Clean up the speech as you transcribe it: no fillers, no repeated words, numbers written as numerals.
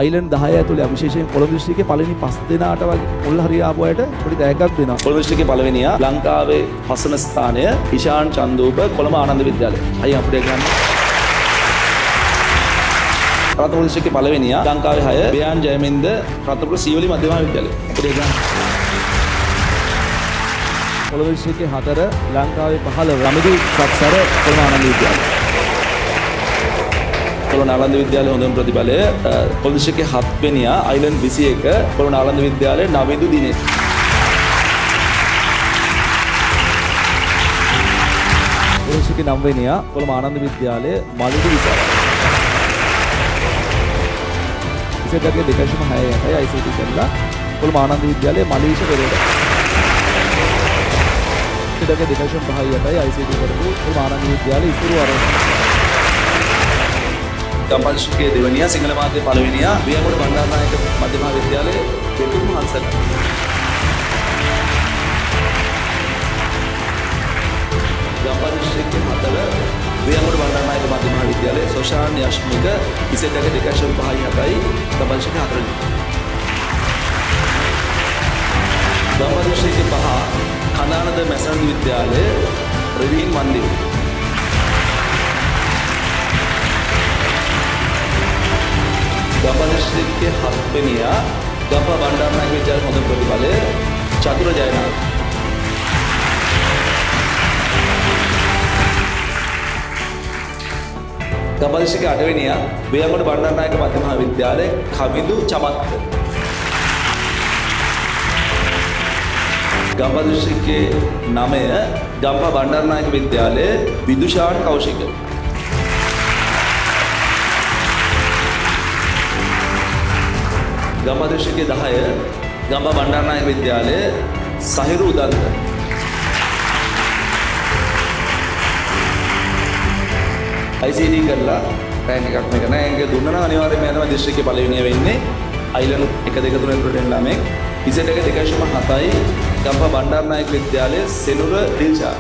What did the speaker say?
Island 10 ඇතුළේ විශේෂයෙන් කොළඹ දිස්ත්‍රික්කයේ පළවෙනි 5 දෙනාට වගේ මුල් හරිය ආපු අයට පොඩි තෑග්ගක් දෙනවා. කොළඹ දිස්ත්‍රික්කයේ පළවෙනියා ලංකාවේ පස්වන ස්ථානය ඉෂාන් චන්දූප කොළඹ ආනන්ද විද්‍යාලය. අයියා අපිට ගන්න. රත්නපුර දිස්ත්‍රික්කයේ පළවෙනියා ලංකාවේ 6 බියාන් ජයමින්ද රත්නපුර සීවලි මධ්‍ය මහා විද්‍යාලය. අපිට ගන්න. කොළඹ දිස්ත්‍රික්කයේ 4 ලංකාවේ 15 රමිදු සක්සර කොළඹ ආනන්ද විද්‍යාලය. කොළඹ නාලන්ද විද්‍යාලයේ හොඳම ප්‍රතිඵලය කොළඹ දිස්ත්‍රික්කයේ 7 වෙනියා අයිලන්ඩ් 21 කොළඹ නාලන්ද විද්‍යාලයේ නවිදු දිනේ. කොළඹ දිස්ත්‍රික්කයේ 9 වෙනියා කොළඹ ආනන්ද විද්‍යාලයේ මලිදු විසර. ඉසේදගේ 2.6යි ICT කරලා කොළඹ ආනන්ද විද්‍යාලයේ මලීෂ පෙරේරා. ඉසේදගේ 2.5යි ICT කරපු කොළඹ ආනන්ද විද්‍යාලයේ ඉතුරු ආරෝහණ. ගම්පහ දිස්ත්‍රික්කයේ දෙවනියා සිංහල මාධ්‍යයේ පළවෙනියා වියන්ගොඩ බණ්ඩාරනායක මධ්‍ය මහා විද්‍යාලයේ දෙතුන් හංසක. ගම්පහ දිස්ත්‍රික්කයේ 4 වියන්ගොඩ බණ්ඩාරනායක මධ්‍ය මහා විද්‍යාලයේ සොෂාන් යශ්මික ඉසේදගේ 2.5යි ගම්පහ දිස්ත්‍රික්කයේ 4 වෙනි. ගම්පහ දිස්ත්‍රික්කයේ 5 කඳානද මැසන්දි විද්‍යාලයේ ප්‍රවීන් මන්දිර. ගම්පහ දිස්ත්‍රික්කයේ 7 වෙනියා ගම්පහ බණ්ඩාරනායක විද්‍යාලයේ හොඳ ප්‍රතිඵලය චතුර ජයනාථ. ගම්පහ දිස්ත්‍රික්කයේ 8 වෙනියා වියන්ගොඩ බණ්ඩාරනායක මධ්‍ය මහා විද්‍යාලයේ කවිදු චමත්ක. ගම්පහ දිස්ත්‍රික්කයේ 9 ගම්පහ බණ්ඩාරනායක විද්‍යාලයේ විදුෂාන් කෞශික. ගම්පහ දිස්ත්‍රික්කයේ 10 ගම්පහ බණ්ඩාරනායක විද්‍යාලයේ සහිරු උදන්ත. ICT කරලා රෑන්ක් එකක් මේක නෑ. ඒක දුන්නා නම් අනිවාර්යයෙන්ම යනවා දිස්ත්‍රික්කයේ පළවෙනිය වෙන්නේ. අයිලන්ඩ් 1 2 3 වලට එන ළමෙක්. ඉසෙට් එක 2.7යි ගම්පහ බණ්ඩාරනායක විද්‍යාලයේ සෙනුර දිල්ෂා.